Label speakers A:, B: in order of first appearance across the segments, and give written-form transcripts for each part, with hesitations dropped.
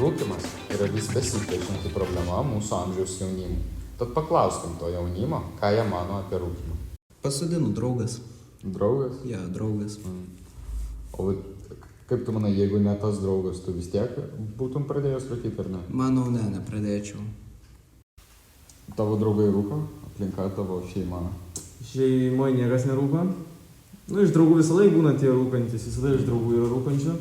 A: Rūkymas yra vis besiplečianti problema mūsų amžiaus jaunimui. Tad paklauskim to jaunimo, ką jie mano apie rūkymą.
B: Pasodinu draugas.
A: Draugas?
B: Ja, draugas.
A: O kaip tu manai, jeigu ne tas draugas, tu vis tiek būtum pradėjęs rūkyti, ar ne?
B: Manau, nepradėčiau.
A: Tavo draugai rūko? Aplinka tavo šeima?
C: Šeimoje niekas nerūko. Iš draugų visą laiką būna tie rūkantys, visada iš draugų yra rūkančių.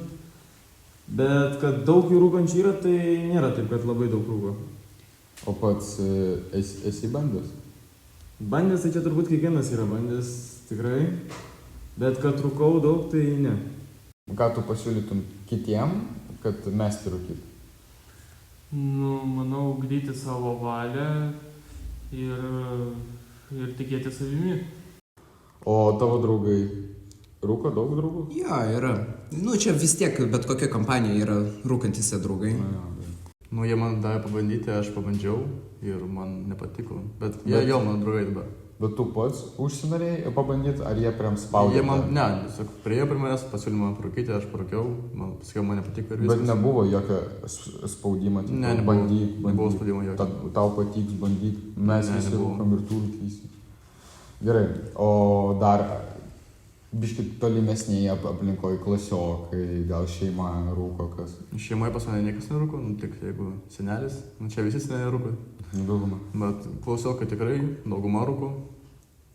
C: Bet kad daug jų rūkančių yra, tai nėra taip, kad labai daug rūko.
A: O pats esi bandęs?
C: Bandęs, tai čia turbūt kiekvienas yra bandęs, tikrai. Bet kad rūkau daug, tai ne.
A: Ką tu pasiūlytum kitiem, kad mesti rūkyti?
D: Manau, ugdyti savo valią ir tikėti savimi.
A: O tavo draugai rūko, daug draugų?
B: Ja, yra. Čia vis tiek bet kokia kompanija yra rūkantys draugai.
E: Jie man davė pabandyti, aš pabandžiau ir man nepatiko. Bet jie jau mano draugai dabar.
A: Bet tu pats užsinorėjai pabandyti, ar jie priem spaudė?
E: Tiesiog priejo prie manęs, pasiūlė man parūkyti, aš parūkiau, pasakiau, man nepatiko ir viskas.
A: Bet nebuvo jokio spaudimo?
E: Ne, nebuvo spaudimo jokio.
A: Tau patiks bandyti, mes visi rūkom ir tu rūkysi. Gerai, o dar biški tolimesnėje aplinkoje klasiokai, gal šeima rūko kas?
E: Šeimoje pas mane niekas nerūko, tik jeigu senelis, čia visi seneliai rūko.
A: Dauguma.
E: Bet klasiokai tikrai, dauguma rūko,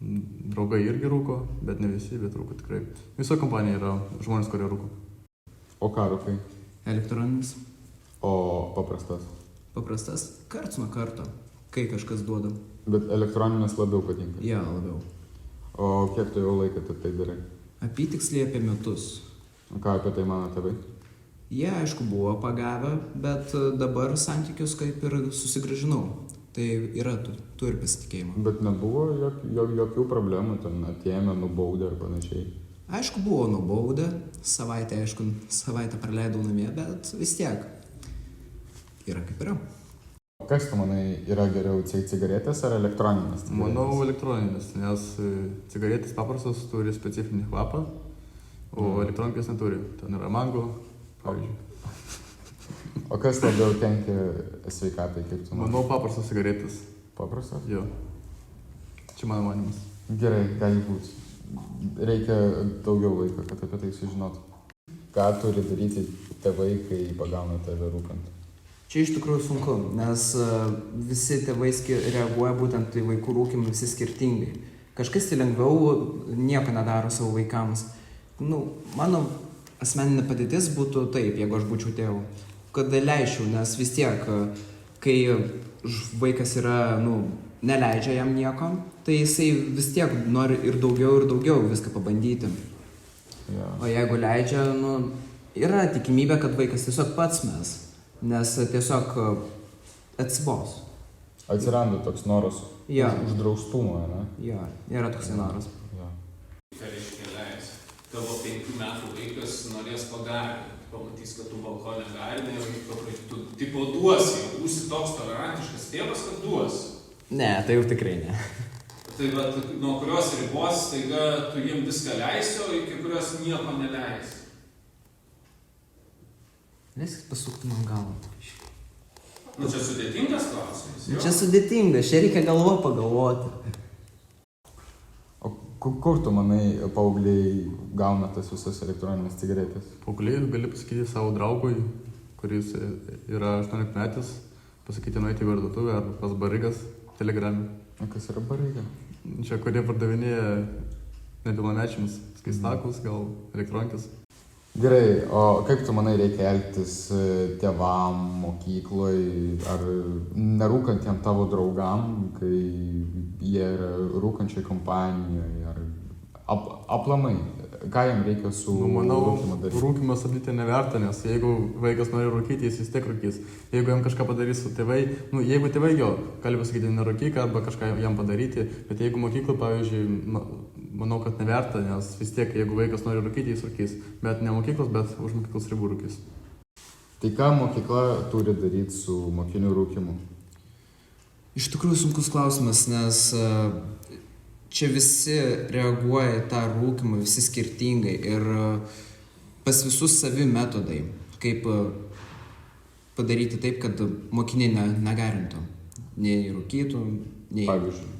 E: draugai irgi rūko, bet ne visi, bet rūko tikrai. Viso kompanija yra žmonės, kurie rūko.
A: O ką rūkai?
B: Elektroninis.
A: O paprastas?
B: Paprastas karts nuo karto, kai kažkas duoda.
A: Bet elektroninis labiau patinka?
B: Ja, labiau.
A: O kiek tu jau laiką tu tai darai?
B: Apytiksliai apie metus.
A: O ką apie tai mano tėvai?
B: Jie, aišku, buvo pagavę, bet dabar santykius kaip ir susigrąžinau. Tai yra, turi pasitikėjimą.
A: Bet nebuvo jokių problemų, ten atėjome, nubaudė ar panašiai?
B: Aišku, buvo nubaudę, savaitę praleidau namie, bet vis tiek yra kaip yra.
A: Kas tu manai yra geriau, cigaretės ar elektroninės?
E: Manau, elektroninės, nes cigaretės paprastos turi specifinį kvapą, o elektronikės neturi. Ten yra mango, pavyzdžiui.
A: O kas labiau kenkia sveikatai, kaip tu manai?
E: Manau, paprastos cigaretės.
A: Paprastos?
E: Jo. Čia mano manimas.
A: Gerai, gali būti. Reikia daugiau laiko, kad apie tai sužinotų. Ką turi daryti tėvai, kai pagauna tave rūkant?
B: Čia iš tikrųjų sunku, nes visi tėvai reaguoja būtent į vaikų rūkymą visi skirtingai. Kažkas tai lengviau nieko nedaro savo vaikams. Mano asmeninė padėtis būtų taip, jeigu aš būčiau tėvu, kad leisčiau, nes vis tiek, kai vaikas yra, neleidžia jam nieko, tai jisai vis tiek nori ir daugiau viską pabandyti.
A: Ja.
B: O jeigu leidžia, yra tikimybė, kad vaikas tiesiog pats mes. Nes tiesiog atsibos.
A: Atsiranda toks noras uždraustumo, ne?
B: Jo, yra toks noras.
A: Ja.
F: Ką reiškia leis? Tavo 5 metų vaikas norės pagarinti. Pamatys, kad tu balkonę garini ir tu tipo duosi. Būsi toks tolerantiškas tėvas, kad duosi.
B: Ne, tai jau tikrai ne.
F: Tai nuo kurios ribos staiga tu jiem viską leisi, o iki kurios nieko neleisi.
B: Leiskit pasukti man galvą.
F: Čia sudėtingas klausimas.
B: Čia sudėtingas, čia reikia pagalvoti.
A: O kur tu manai paaugliai gauna tas visas elektroninės cigaretės?
E: Paaugliai gali pasakyti savo draugui, kuris yra 18 metais, pasakyti nueiti į parduotuvę ar pas barigas Telegrame.
A: O kas yra bariga?
E: Čia kurie pardavinėja nepilnamečiams skaistakus, gal elektronikės.
A: Gerai, o kaip tu manai reikia elgtis tėvam, mokykloj, ar nerūkantiem tavo draugam, kai jie yra rūkančioj kompanijoje, ar aplamai, ką jam reikia su rūkymu daryti?
E: Rūkymą stabdyti neverta, nes jeigu vaikas nori rūkyti, jis vis tiek rūkys. Jeigu jam kažką padarys su tėvai, jeigu tėvai gali pasakyti nerūkyk arba kažką jam padaryti, bet jeigu mokyklai, pavyzdžiui, manau, kad neverta, nes vis tiek, jeigu vaikas nori rūkyti, jis rūkys. Bet ne mokyklos, bet už mokyklos ribų rūkys.
A: Tai ką mokykla turi daryti su mokinių rūkymu?
B: Iš tikrųjų sunkus klausimas, nes čia visi reaguoja į tą rūkymą, visi skirtingai ir pas visus savi metodai, kaip padaryti taip, kad mokiniai negarintų. Nei rūkytų, nei...
A: Pavyzdžiui.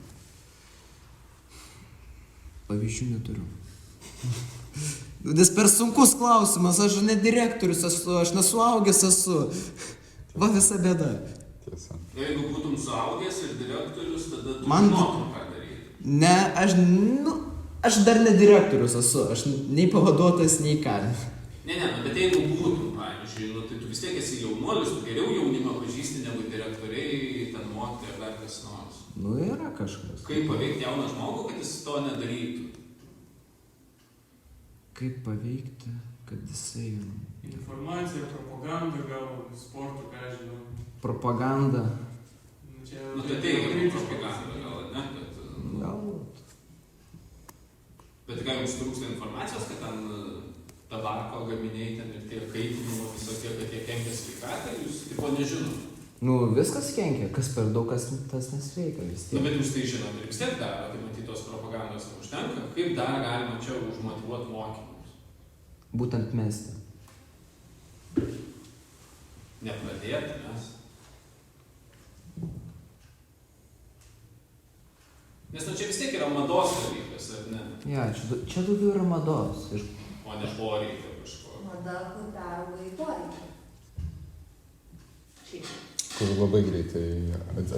B: Pavyzdžių neturiu. Nes per sunkus klausimas, aš ne direktorius esu, aš nesuaugęs esu. Va visa bėda.
A: Tiesa.
F: Jeigu būtum suaugęs ir direktorius, tada tu
B: Man-
F: žinotum, ką daryti.
B: Ne, aš dar ne direktorius esu, aš nei pavaduotojas, nei ką.
F: Ne, bet jeigu būtum, pavyzdžiui, tai tu vis tiek esi jaunuolis, tu geriau jaunimą pažįsti negu direktoriai, ten mokytojai ar dar kas nors.
B: Nu, yra kažkas.
F: Kaip paveikti jauną žmogų, kad jis to nedarytų?
B: Kaip paveikti, kad jisai...
D: Informacija, propaganda, gal sportų, ką aš žinau.
B: Propaganda.
D: Čia
F: Tai teigiamą propagandą gal, ne?
B: Galbūt.
F: Bet gal jums trūksta informacijos, kad ten tabako gaminiai ten ir tie kaitinimo visokie, kad jie kenkia sveikatai, jūs tipo nežinot.
B: Nu, viskas kenkia, kas per daug, kas tas nesveika vis tiek.
F: Bet jūs tai žinot ir vis tiek daro, tai matyt tos propagandos neužtenka. Kaip dar galima čia užmotyvuoti mokymus?
B: Būtent mesti.
F: Nepradėti mes. Nes čia vis tiek yra mados dalykas, ar ne?
B: Ja, čia daugiau yra mados.
F: O ne poreikio kažko.
G: Mada, kur perauga į poreikį. Šiaip.
A: Kur labai greitai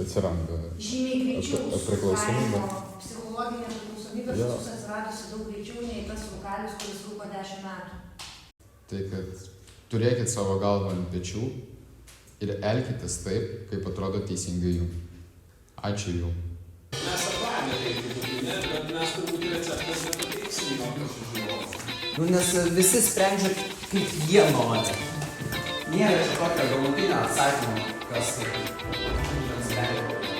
A: atsiranda.
G: Žymiai greičiau.
A: Priklausomybė.
G: Psichologinė priklausomybė
A: Jo.
G: atsiradusi daug greičiau nei tas rūkalis, kuris rūko 10 metų.
A: Tai kad turėkit savo galvą ant pečių ir elkitės taip, kaip atrodo teisingai jums. Ačiū jums.
F: Mes atradę reikia, ne, bet mes turbūt receptas nepateiksim mokesčių žiūrovams.
B: Nu, nes visi sprendžia, kaip jie nori. Nėra čia tokio galutinio atsakymo, kas kaip jiems leidžia.